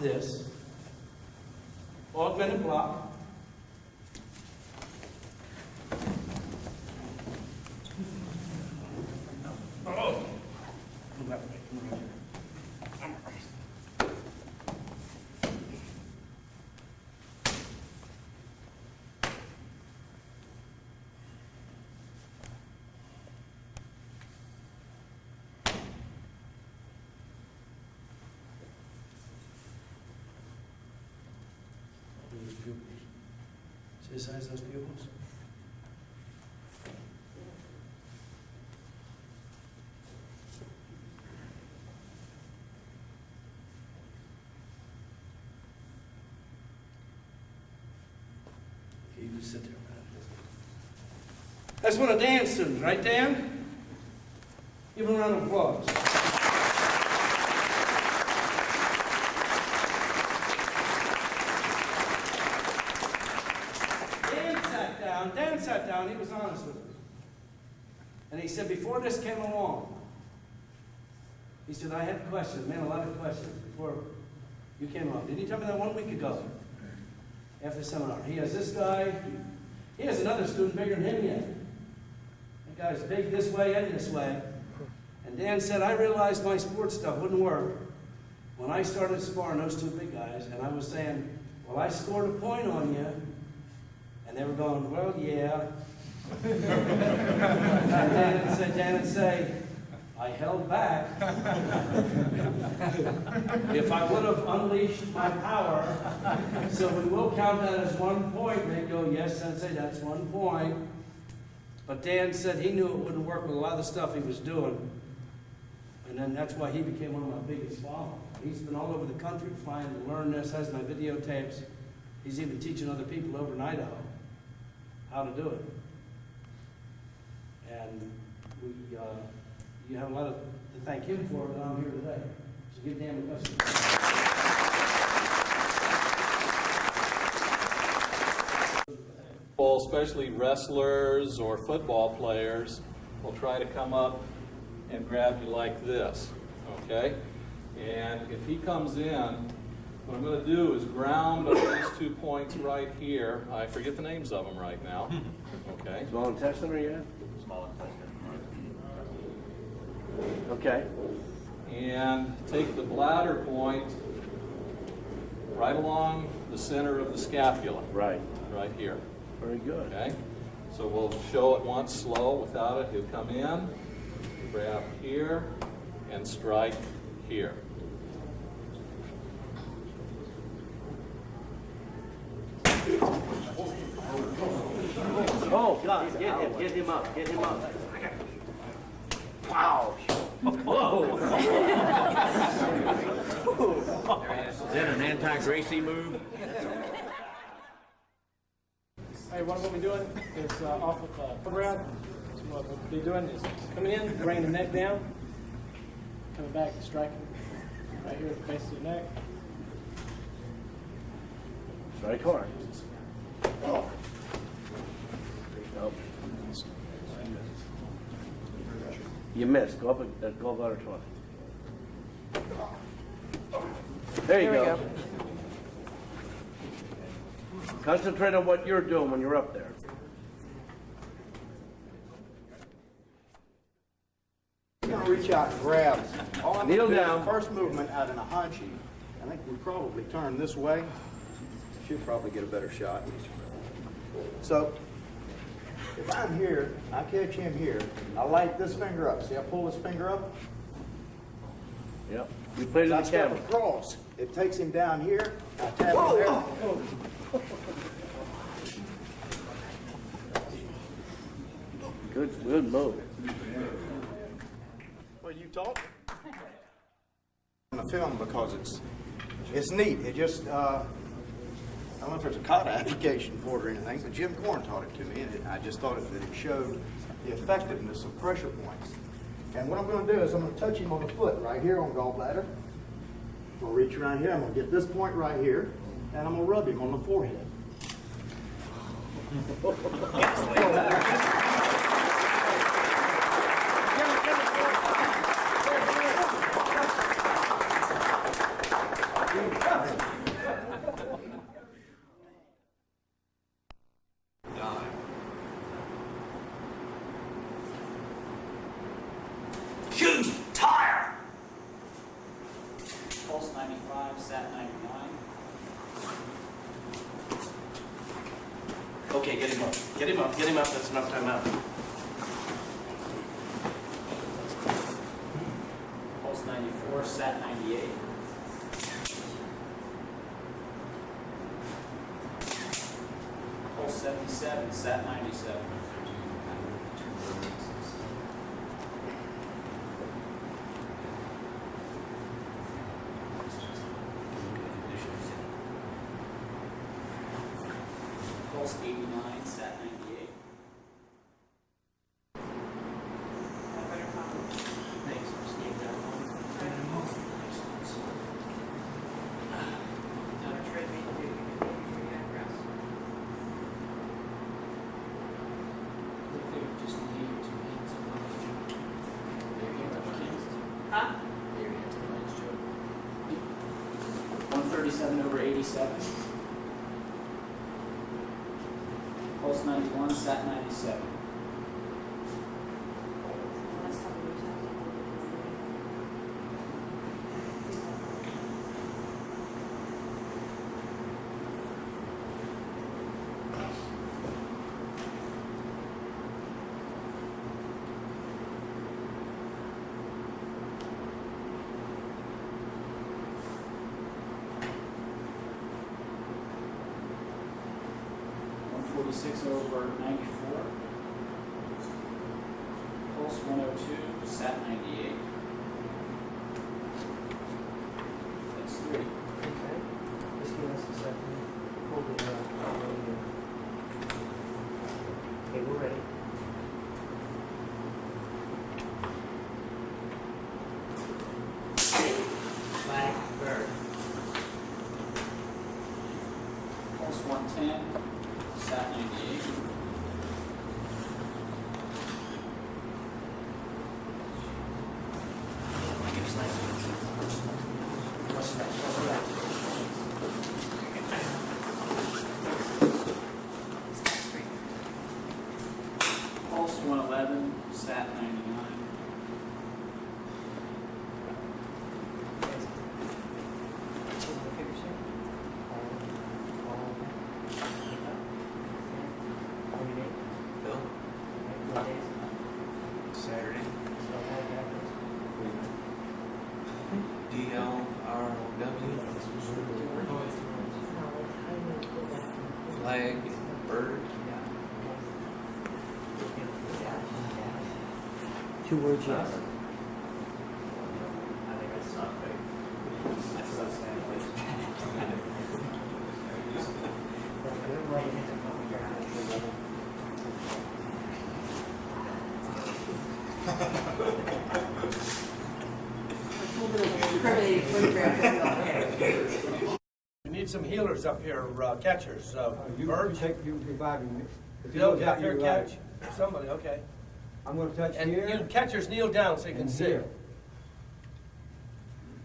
this. Augmented block. Oh! Come that way. Come right here. See the size of those pupils? Okay, you just sit there, man. That's one of Dan's students, right, Dan? Give him a round of applause. Dan sat down, he was honest with me. And he said, before this came along, he said, I had questions, man, a lot of questions before you came along. Did he tell me that 1 week ago after the seminar? He has this guy, he has another student bigger than him yet. That guy's big this way and this way. And Dan said, I realized my sports stuff wouldn't work when I started sparring those two big guys, and I was saying, well, I scored a point on you. And they were going, well, yeah. And Dan would say, I held back. If I would have unleashed my power, so we will count that as 1 point. And they'd go, yes, Sensei, that's 1 point. But Dan said he knew it wouldn't work with a lot of the stuff he was doing. And then that's why he became one of my biggest followers. He's been all over the country flying to learn this, has my videotapes. He's even teaching other people over in Idaho how to do it. And you have a lot to thank him for that I'm here today. So give Dan a question. Well, especially wrestlers or football players will try to come up and grab you like this, okay? And if he comes in, what I'm going to do is ground on these 2 points right here. I forget the names of them right now. Okay. Small intestine or you? Small intestine. Okay. And take the bladder point right along the center of the scapula. Right. Right here. Very good. Okay. So we'll show it once slow without it. He'll come in, grab here, and strike here. Oh, God, get him up. Wow. Whoa. Is that an anti-Gracie move? Hey, what we'll be doing is off of grab. So what we'll be doing is coming in, bringing the neck down, coming back and striking right here at the base of the neck. Strike hard. Oh. Nope. You missed. Go up and go about a 20. There you go. Concentrate on what you're doing when you're up there. I'm going to reach out and grab. All I'm Kneel going to do down. is the first movement out in a hanchi. I think we probably turn this way. Should probably get a better shot. So, if I'm here, I catch him here, I light this finger up. See, I pull this finger up. Yep. You played it I in the step camera. across. It takes him down here. I tap him there. Good move. Well, you talk on the film because it's neat. It just I don't know if there's a Kata application for it or anything, but Jim Corn taught it to me, and I just thought that it showed the effectiveness of pressure points. And what I'm going to do is I'm going to touch him on the foot right here on gallbladder. I'm going to reach around here. I'm going to get this point right here, and I'm going to rub him on the forehead. Get him up, that's enough time out. Pulse 94, sat 98. Pulse 77, sat 97. Pulse 89, sat 98. Huh? 137 over 87. Pulse 91, sat 97. Six over 94. Pulse 102, sat 98. That's 3. Okay. Just give us a second. Hold it up. Okay, we're ready. Flag, bird. Pulse 110, sat 98. Pulse 111, sat 99. Saturday. DLRW. Flag, bird. 2 words, yes. We need some healers up here, catchers. Bird, You provide me. If Phil, you get got your your catch. Somebody, okay. I'm gonna touch And here. you catchers kneel down so you can and see. here.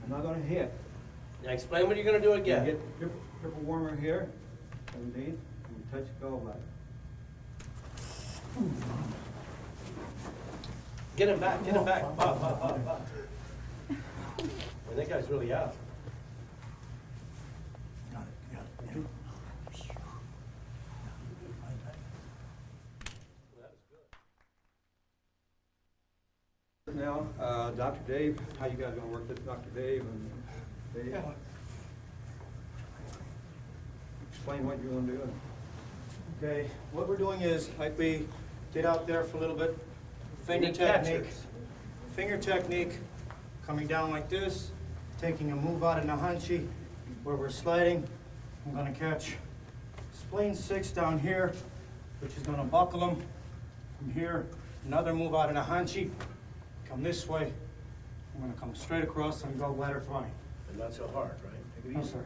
I'm not gonna hit. Now explain what you're gonna do You again. get triple warmer here, 17, and touch the gallbladder. Get him back, Bob, Bob. And that guy's really out. Now, Dr. Dave, how you guys gonna work this, Dr. Dave and Dave? Explain what you're gonna do. Okay, what we're doing is, like we did out there for a little bit, finger Need technique. catchers. Finger technique, coming down like this, taking a move out in the hunchy, where we're sliding. I'm gonna catch spleen 6 down here, which is gonna buckle them. From here, another move out in a hunchy, come this way. I'm gonna come straight across and go ladder flying. And not so hard, right? Take it No, easy. sir.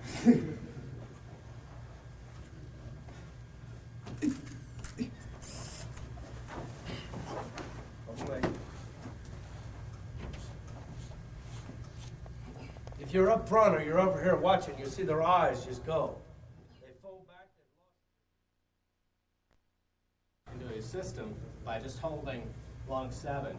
Okay. If you're up front or you're over here watching, you see their eyes just go. They fold back, they've lost. Into a system by just holding lung 7.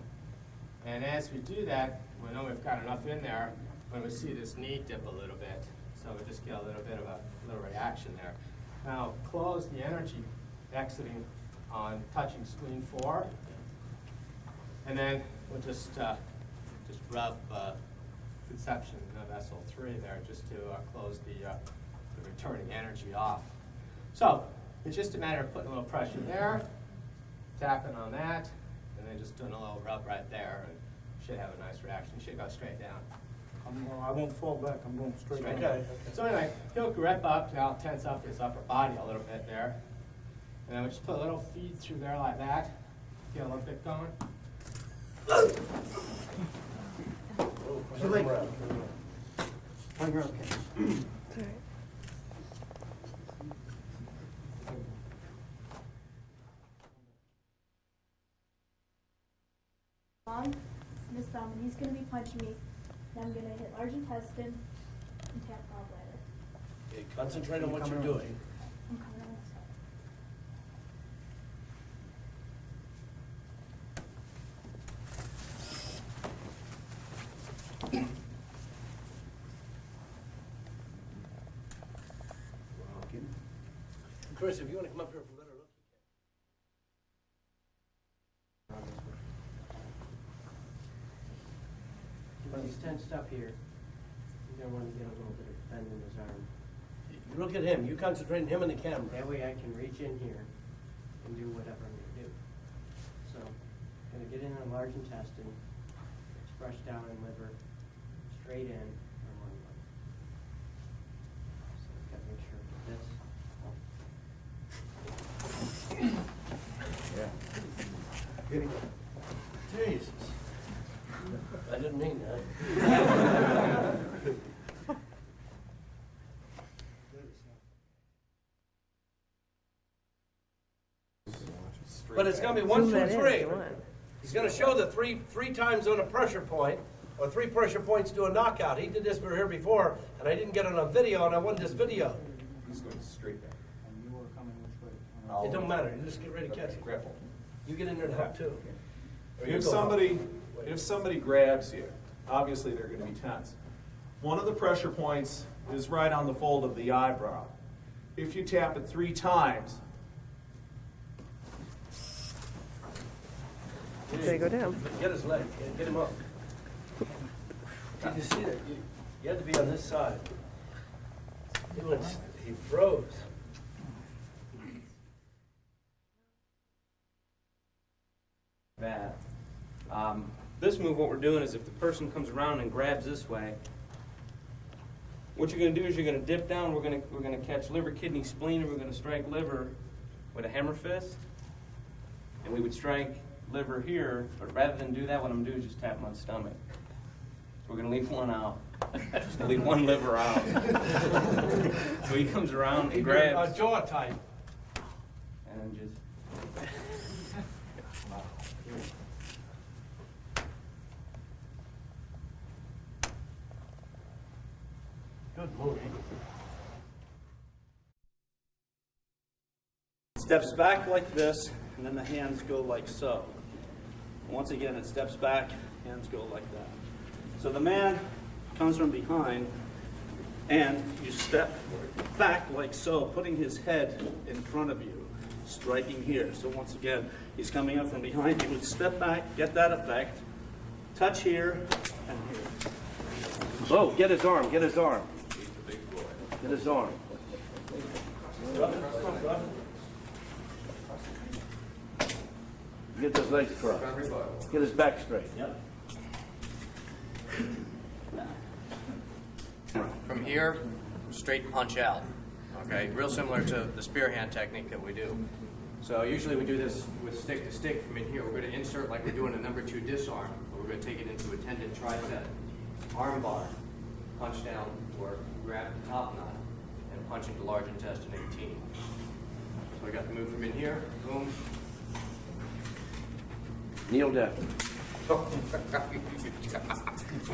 And as we do that, we know we've got enough in there when we see this knee dip a little bit. So we just get a little bit of a little reaction there. Now close the energy exiting on touching spleen 4. And then we'll just rub conception of SL3 there just to close the returning energy off. So it's just a matter of putting a little pressure there, tapping on that, and then just doing a little rub right there, and should have a nice reaction. Should go straight down. I won't fall back. I'm going straight down. Okay. So anyway, he'll grip up, now tense up his upper body a little bit there. And then we just put a little feed through there like that. Get a little bit going. Too late. Hang around, Ken. On this thumb, and he's going to be punching me. Then I'm going to hit large intestine and tap gallbladder. Okay, concentrate on what you're doing. I'm coming on this side. Chris, if you want to come up here for a better look, When he's tensed up here, you're going to want to get a little bit of bend in his arm. you look at him. You concentrate on him and the camera. That way I can reach in here and do whatever I'm going to do. So, I'm going to get in the large intestine, express down in liver, straight in on one leg. So I've got to make sure I get this. Jesus. I didn't mean that. But it's going to be 1, 2, 3. He's going to show the three times on a pressure point, or 3 pressure points to a knockout. He did this for here before, and I didn't get it on video, and I wanted this video. He's going straight back. And you were coming which way? It don't matter. You just get ready to catch it. Grapple. You get in there and help too. Or you If go somebody grabs you, obviously they're going to be tense. One of the pressure points is right on the fold of the eyebrow. If you tap it 3 times, Okay, go down. Get his leg. Get him up. You can see that. You had to be on this side. He froze. Bad. This move, what we're doing is if the person comes around and grabs this way, what you're going to do is you're going to dip down. We're going to catch liver, kidney, spleen, and we're going to strike liver with a hammer fist, and we would strike liver here. But rather than do that, what I'm going to do is just tap him on the stomach. So we're going to leave one out. Just to leave one liver out. So he comes around and grabs. Jaw tight. And then just. Good move. Steps back like this, and then the hands go like so. Once again, it steps back, hands go like that. So the man comes from behind, and you step back like so, putting his head in front of you, striking here. So once again, he's coming up from behind. You would step back, get that effect, touch here, and here. Oh, get his arm, get his arm. Get his arm. Get those legs crossed. Get his back straight. Yep. From here, straight punch out. Okay, real similar to the spear hand technique that we do. So usually we do this with stick to stick from in here. We're going to insert like we're doing a number 2 disarm. But we're going to take it into a tendon tricep, arm bar, punch down, or grab the top knot, and punch into large intestine 18. So I got the move from in here, boom. Kneel down.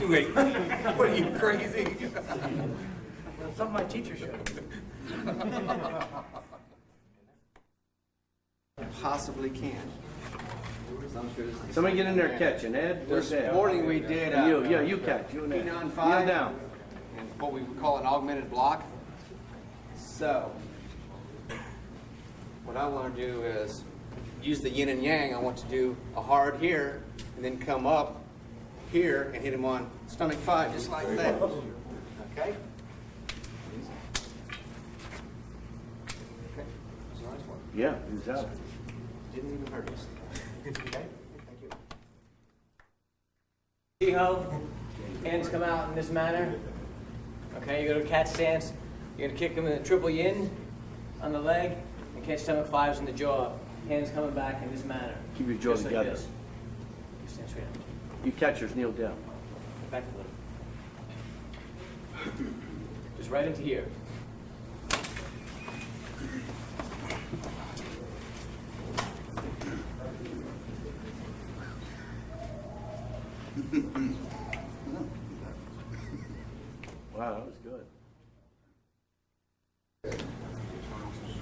Wait, what are you, crazy? That's something my teacher showed. Possibly can. Somebody get in there catching. Ed, This Ed? morning we did you catch. You and Ed. P95 Kneel down. and what we would call an augmented block. So, what I want to do is use the yin and yang. I want to do a hard here and then come up here and hit him on stomach 5, just like that. Okay? Yeah, exactly. Didn't even hurt us. Okay? Thank you. Jiho, hands come out in this manner. Okay, you go to cat stance. You're gonna kick him in a triple yin on the leg and catch stomach 5s in the jaw. Hands coming back in this manner. Keep your jaw Just like together. this. You stand straight up. You catchers kneel down. Back a little. Just right into here. Wow, that was good.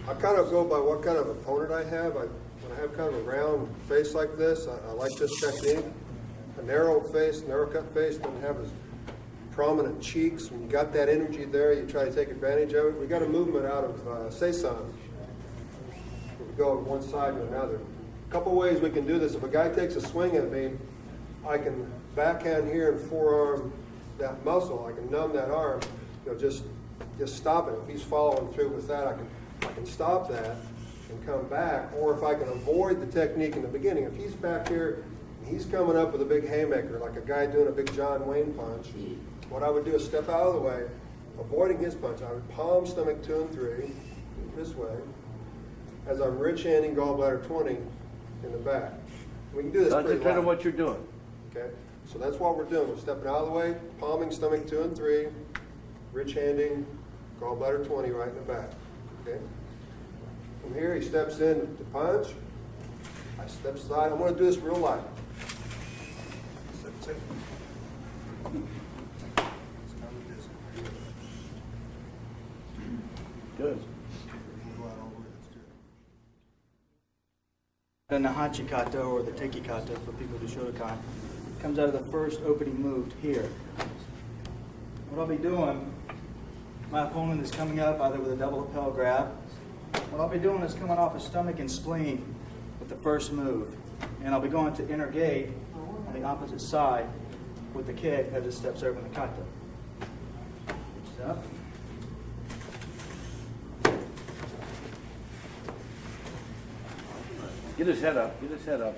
I kind of go by what kind of opponent I have. When I have kind of a round face like this, I like this technique. A narrow face, narrow cut face, doesn't have as prominent cheeks. When you got that energy there, you try to take advantage of it. We got a movement out of Seisan. We go on one side to another. A couple ways we can do this. If a guy takes a swing at me, I can backhand here and forearm that muscle. I can numb that arm. Just stop it. If he's following through with that, I can stop that and come back. Or if I can avoid the technique in the beginning, if he's back here and he's coming up with a big haymaker, like a guy doing a big John Wayne punch, what I would do is step out of the way, avoiding his punch. I would palm stomach 2 and 3 this way, as I'm rich handing gallbladder 20 in the back. We can do this That's pretty kind of light. what you're doing. Okay, so that's what we're doing. We're stepping out of the way, palming stomach 2 and 3, rich handing, gallbladder 20 right in the back. Okay. From here, he steps in to punch. I step aside. I'm going to do this real light. Step. Good. The Nahachi Kata, or the Teki Kata for people to Shotokan, comes out of the first opening move here. What I'll be doing, my opponent is coming up either with a double lapel grab. What I'll be doing is coming off his stomach and spleen with the first move. And I'll be going to inner gate on the opposite side with the kick as it steps over in the Kata. Step. Get his head up. Get his head up.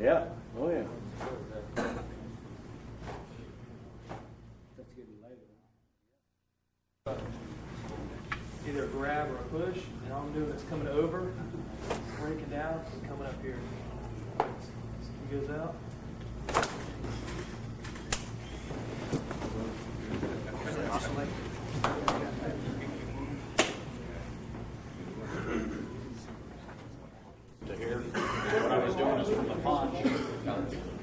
Yeah. Oh, yeah. Either a grab or a push, and all I'm doing is coming over, breaking down, and coming up here. So he goes out. To here, what I was doing is from the punch,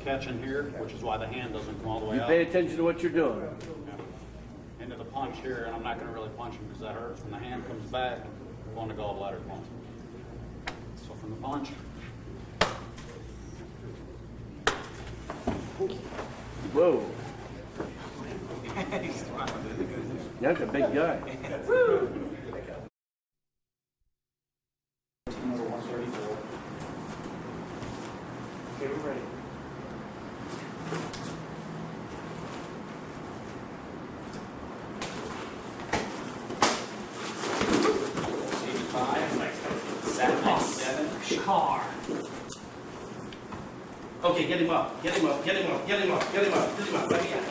catching here, which is why the hand doesn't come all the way You out. pay attention to what you're doing. Into the punch here, and I'm not going to really punch him because that hurts. When the hand comes back, I'm going to gallbladder punch. So from the punch. Whoa. That's a big guy. Number 134. Okay, we're ready. Car. Okay, get him up. Get him up. Get him up. Get him up. Get him up. Get him up. Let me out.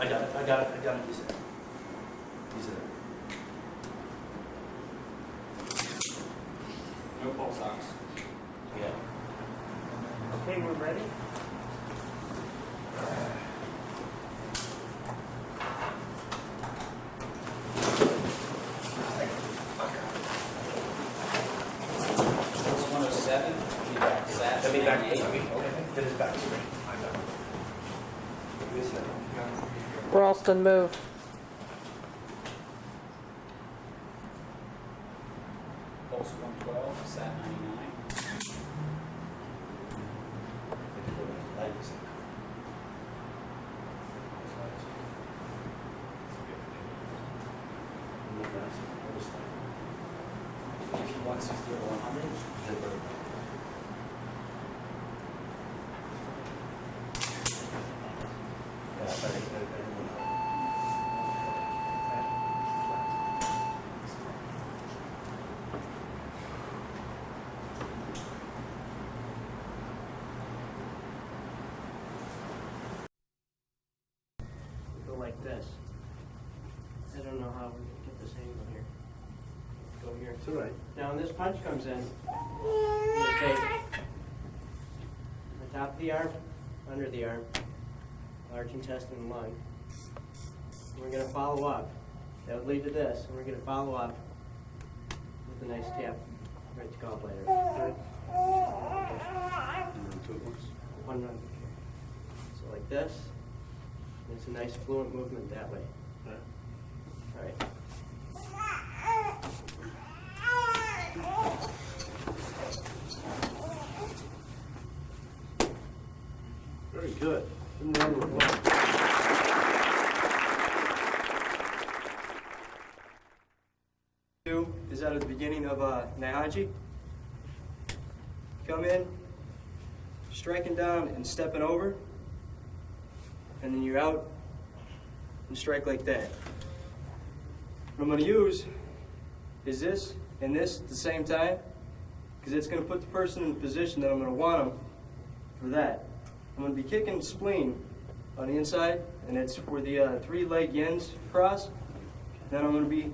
I got it. I got it. I got it. He's there. He's there. No pulse ox. Yeah. Okay, we're ready. It's 107. Let me back. Get his back straight. Ralston, move. Pulse 112, sat 99. 160 or 100. Yeah, but Go like this. I don't know how we can get this angle here. Go here. It's all right. Now when this punch comes in, I'm going to take the top of the arm, under the arm, large intestine and lung. And we're going to follow up. That would lead to this, and we're going to follow up with a nice tap right to gallbladder. One run. So like this. And it's a nice fluent movement that way. All right. Very good. Good round of applause. Is out of the beginning of Naihachi. Come in, striking down and stepping over, and then you're out and strike like that. What I'm going to use is this and this at the same time, because it's going to put the person in the position that I'm going to want them for that. I'm going to be kicking spleen on the inside, and it's where the 3 leg yins cross. Then I'm going to be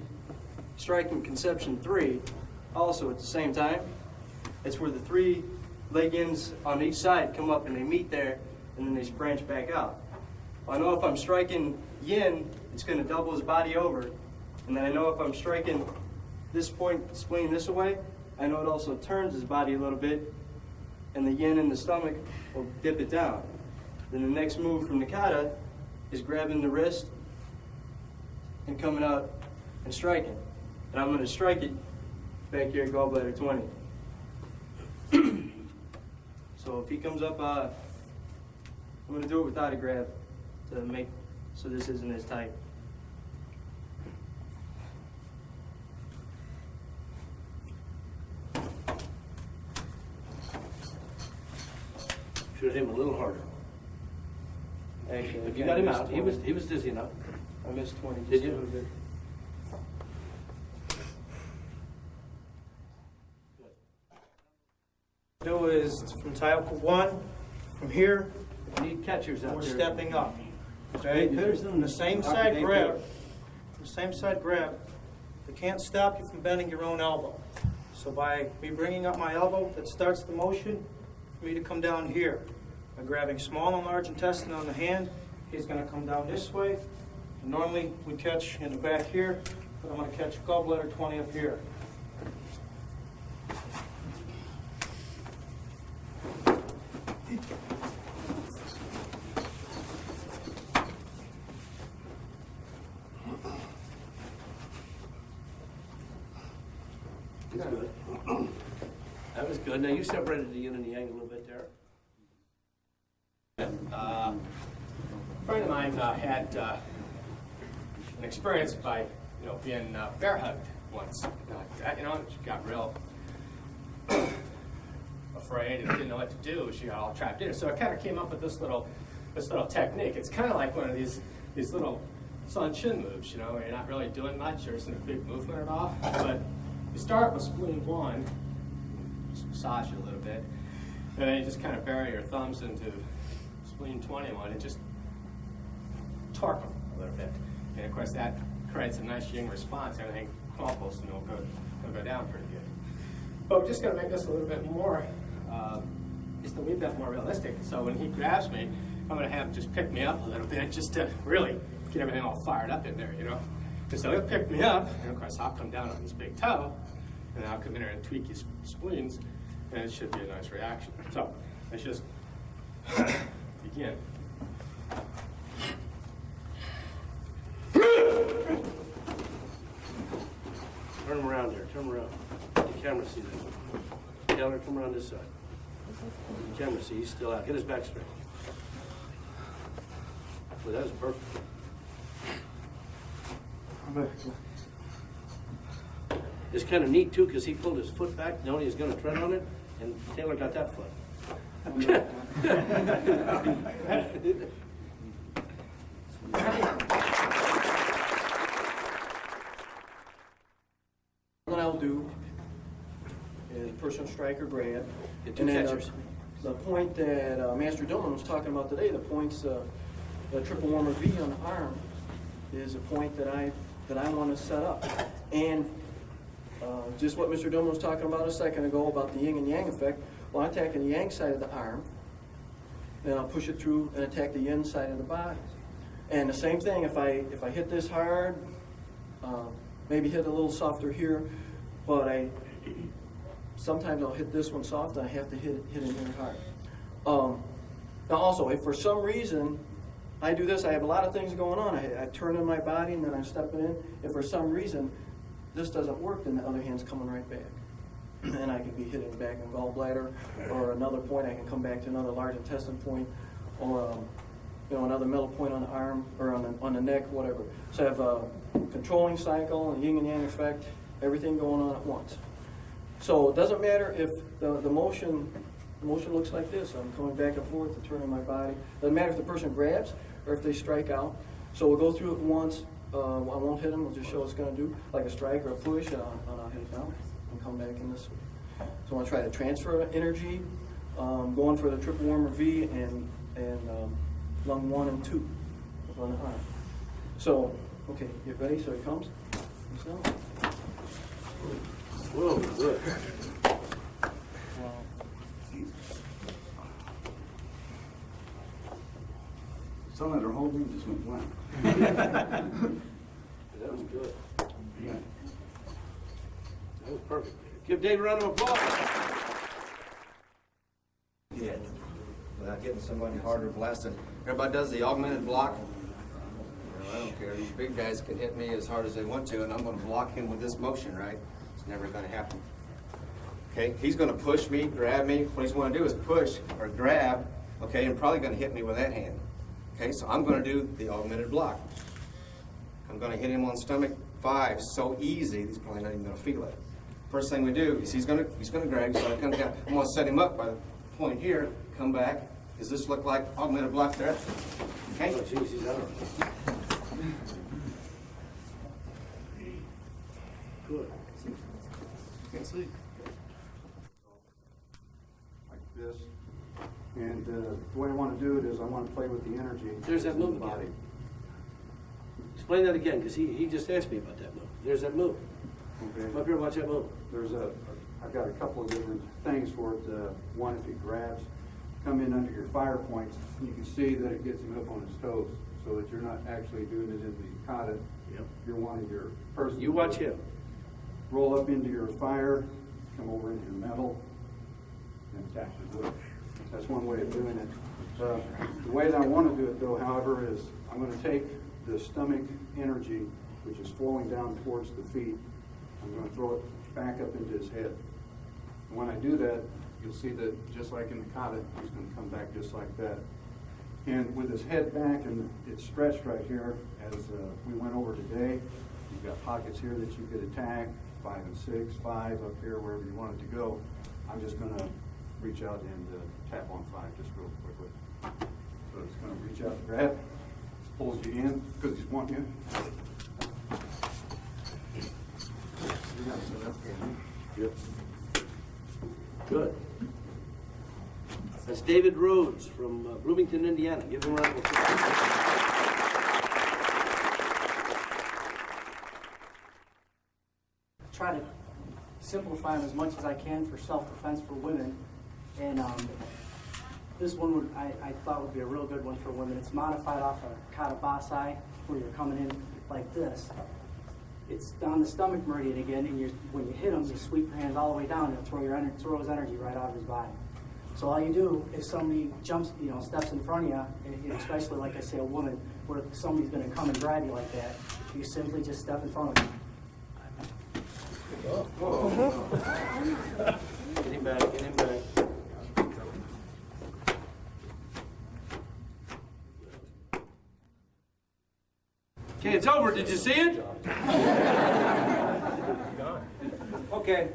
striking conception 3 also at the same time. It's where the 3 leg ends on each side come up and they meet there, and then they branch back out. I know if I'm striking yin, it's going to double his body over. And then I know if I'm striking this point spleen this way, I know it also turns his body a little bit, and the yin in the stomach will dip it down. Then the next move from the kata is grabbing the wrist and coming out and striking. And I'm going to strike it back here at gallbladder 20. So if he comes up, I'm going to do it without a grab to make so this isn't as tight. Should have hit him a little harder. Actually, But you got him out. He was dizzy enough. I missed 20. Did just you? a little bit. Do is from tile 1, from here, We need catchers out we're there. stepping up. Okay, from the same side grab, from the same side grab, they can't stop you from bending your own elbow. So by me bringing up my elbow, that starts the motion for me to come down here. By grabbing small and large intestine on the hand, he's going to come down this way. Normally we catch in the back here, but I'm going to catch gallbladder 20 up here. That's good. That was good. Now you separated the yin and the yang a little bit there. A friend of mine had an experience by, being bear hugged once. She got real afraid and didn't know what to do. She got all trapped in. So I kind of came up with this little technique. It's kind of like one of these little sun chin moves. Where you're not really doing much. There isn't a big movement at all. But you start with spleen 1, just massage it a little bit, and then you just kind of bury your thumbs into spleen 21 and just torque them a little bit. And of course that creates a nice yin response. Everything couples and it'll go down pretty good. But we're just going to make this a little bit more, just a wee bit more realistic. So when he grabs me, I'm going to have him just pick me up a little bit just to really get everything all fired up in there, And so he'll pick me up, and of course I'll come down on this big toe, and I'll come in there and tweak his spleens, and it should be a nice reaction. So let's just begin. Turn him around there. Turn him around. The camera see that. Taylor, come around this side. The camera see he's still out. Get his back straight. Well, that was perfect. It's kind of neat too, because he pulled his foot back, knowing he was going to tread on it, and Taylor got that foot. What I'll do is person strike or grab. Get two And then catchers. The point that Master Dillman was talking about today, the points, the triple warmer V on the arm, is a point that I want to set up. And just what Mr. Dillman was talking about a second ago about the yin and yang effect, well, I'm attacking the yang side of the arm, then I'll push it through and attack the yin side of the body. And the same thing, if I hit this hard, maybe hit a little softer here, but sometimes I'll hit this one soft and I have to hit it here hard. Now also, if for some reason I do this, I have a lot of things going on. I turn in my body and then I'm stepping in. If for some reason this doesn't work, then the other hand's coming right back. And I could be hitting back in gallbladder, or another point, I can come back to another large intestine point, or another middle point on the arm, or on the neck, whatever. So I have a controlling cycle, a yin and yang effect, everything going on at once. So it doesn't matter if the motion looks like this. I'm coming back and forth to turning my body. Doesn't matter if the person grabs or if they strike out. So we'll go through it once. I won't hit them. We'll just show what it's going to do, like a strike or a push, and I'll hit it down and come back in this way. So I'm going to try to transfer energy, going for the triple warmer V and lung 1 and 2 on the arm. So, okay, get ready. So it comes. Whoa, good. Some that are holding just went blank. That was good. Yeah. That was perfect. Give Dave a round of applause. Yeah, without getting somebody harder blasted. Everybody does the augmented block. I don't care. These big guys can hit me as hard as they want to, and I'm going to block him with this motion, right? It's never going to happen. Okay, he's going to push me, grab me. What he's going to do is push or grab, okay, and probably going to hit me with that hand. Okay, so I'm going to do the augmented block. I'm going to hit him on stomach 5. So easy, he's probably not even going to feel it. First thing we do is he's going to grab, so I come down. I'm going to set him up by the point here, come back. Does this look like augmented block there? Okay? Oh, geez, he's out. Good. Can't see. Like this. And the way I want to do it is I want to play with the energy. There's that move body. again. Explain that again, because he just asked me about that move. There's that move. Okay. Come up here and watch that move. I've got a couple of different things for it. One, if he grabs, come in under your fire points, you can see that it gets him up on his toes, so that you're not actually doing it in the kata. Yep. You're wanting your person. You watch him. Roll up into your fire, come over into your metal, and attack the wood. That's one way of doing it. The way that I want to do it, though, however, is I'm going to take the stomach energy, which is flowing down towards the feet. I'm going to throw it back up into his head. And when I do that, you'll see that just like in the kata, he's going to come back just like that. And with his head back and it's stretched right here, as we went over today, you've got pockets here that you could attack, 5 and 6, 5 up here, wherever you want it to go. I'm just going to reach out and tap on 5 just real quickly. So it's going to reach out and grab, pulls you in because he's wanting you. Yep. Good. That's David Rhodes from Bloomington, Indiana. Give him a round of applause. Try to simplify them as much as I can for self-defense for women. And this one I thought would be a real good one for women. It's modified off of Kata Basai, where you're coming in like this. It's on the stomach meridian again, and when you hit them, you sweep your hands all the way down and throw his energy right out of his body. So all you do, if somebody jumps, steps in front of you, and especially like I say, a woman, where somebody's going to come and grab you like that, you simply just step in front of them. Get him back, get him back. Okay, it's over. Did you see it? Okay,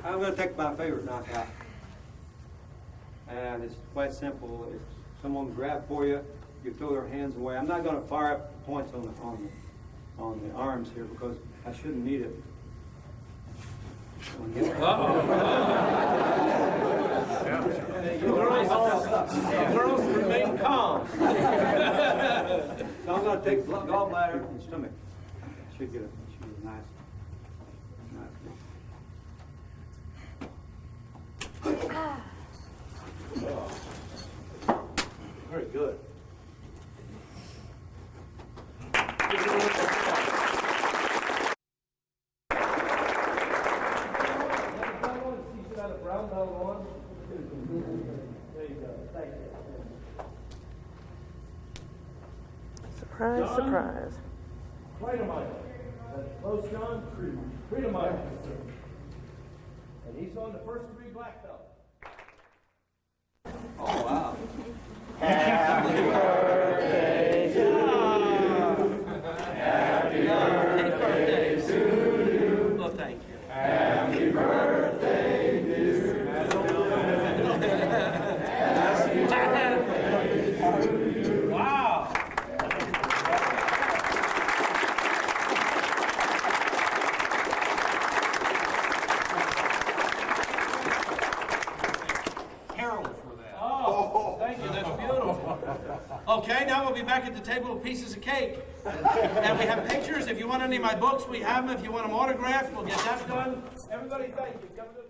I'm going to take my favorite knockout. And it's quite simple. If someone grab for you, you throw their hands away. I'm not going to fire up the points on the arms here because I shouldn't need it. Girls remain calm. So I'm going to take gallbladder and stomach. Should get a nice. Very good. Surprise, John? surprise. Freedomizer. That's close, John. Freedomizer. And he's on the first degree black belt. Oh, wow. Happy birthday to you. Happy birthday to you. Well, thank you. Happy birthday, dear. Wow. Harold for that. Oh, thank you. That's beautiful. Okay, now we'll be back at the table with pieces of cake. And we have pictures. If you want any of my books, we have them. If you want them autographed, we'll get that done. Everybody, thank you. Come to the